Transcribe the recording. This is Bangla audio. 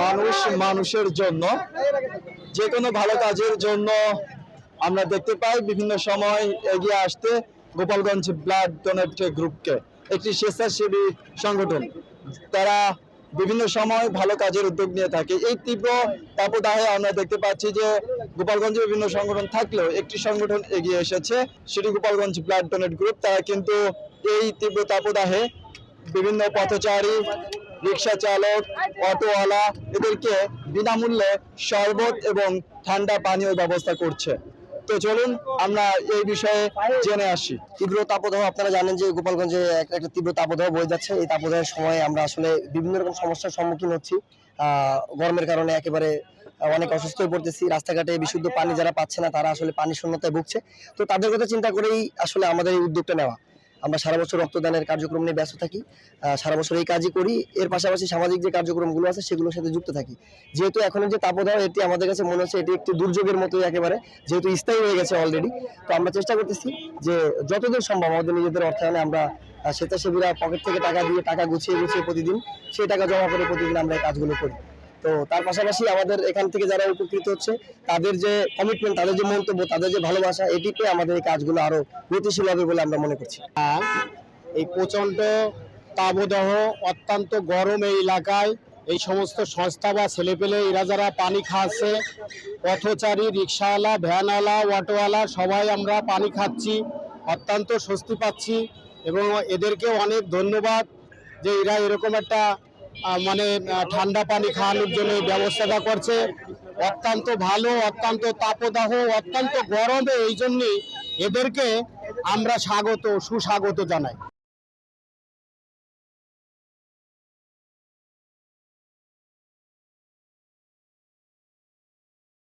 মানুষ মানুষের জন্য, যে কোনো ভালো কাজের জন্য আমরা দেখতে পাই বিভিন্ন সময় এগিয়ে আসতে গোপালগঞ্জ ব্লাড ডোনেট গ্রুপকে, একটি স্বেচ্ছাসেবী সংগঠন। তারা বিভিন্ন সময় ভালো কাজের উদ্যোগ নিয়ে থাকে। এই তীব্র তাপদাহে আমরা দেখতে পাচ্ছি যে গোপালগঞ্জে বিভিন্ন সংগঠন থাকলেও একটি সংগঠন এগিয়ে এসেছে, সেটি গোপালগঞ্জ ব্লাড ডোনেট গ্রুপ। তারা কিন্তু এই তীব্র তাপদাহে বিভিন্ন পথচারী, রিক্সা চালক, অটোওয়ালা এদেরকে বিনামূল্যে শরবত এবং ঠান্ডা পানীয় ব্যবস্থা করছে। তো চলুন আমরা এই বিষয়ে জেনে আসি। তীব্র তাপদাহ, আপনারা জানেন যে গোপালগঞ্জে একটা তীব্র তাপদাহ বয়ে যাচ্ছে। এই তাপদাহের সময় আমরা আসলে বিভিন্ন রকম সমস্যার সম্মুখীন হচ্ছি। গরমের কারণে একেবারে অনেক অসুস্থ হয়ে পড়তেছি। রাস্তাঘাটে বিশুদ্ধ পানি যারা পাচ্ছে না, তারা আসলে পানি শূন্যতায় ভুগছে। তো তাদের কথা চিন্তা করেই আসলে আমাদের এই উদ্যোগটা নেওয়া। আমরা সারা বছর রক্তদানের কার্যক্রম নিয়ে ব্যস্ত থাকি, সারা বছর এই কাজই করি। এর পাশাপাশি সামাজিক যে কার্যক্রমগুলো আছে সেগুলোর সাথে যুক্ত থাকি। যেহেতু এখনের যে তাপদাহ, এটি আমাদের কাছে মনে হচ্ছে এটি একটি দুর্যোগের মতোই, একেবারে যেহেতু স্থায়ী হয়ে গেছে অলরেডি। তো আমরা চেষ্টা করতেছি যে যতদূর সম্ভব আমাদের নিজেদের অর্থায়নে আমরা স্বেচ্ছাসেবীরা পকেট থেকে টাকা দিয়ে, টাকা গুছিয়ে প্রতিদিন সেই টাকা জমা করে প্রতিদিন আমরা এই কাজগুলো করি। তো তার পাশাপাশি আমাদের এখান থেকে যারা উপকৃত হচ্ছে, তাদের যে কমিটমেন্ট, তাদের যে মন্তব্য, তাদের যে ভালোবাসা, এটিতে আমাদের এই কাজগুলো আরো গতিশীল হবে বলে আমরা মনে করছি। এই প্রচণ্ড তাপদাহ, অত্যন্ত গরম এই এলাকায় এই সমস্ত সংস্থা বা ছেলেপেলে এরা যারা পানি খাচ্ছে, পথচারী, রিক্সাওয়ালা, ভ্যানওয়ালা, অটোওয়ালা সবাই আমরা পানি খাচ্ছি, অত্যন্ত স্বস্তি পাচ্ছি। এবং এদেরকে অনেক ধন্যবাদ যে এরা এরকম একটা ঠান্ডা পানি খাওয়ানোর জন্য ব্যবস্থাটা করছে। অত্যন্ত ভালো, অত্যন্ত তাপদাহ, অত্যন্ত গরমে এই জন্যে এদেরকে আমরা সুস্বাগত জানাই।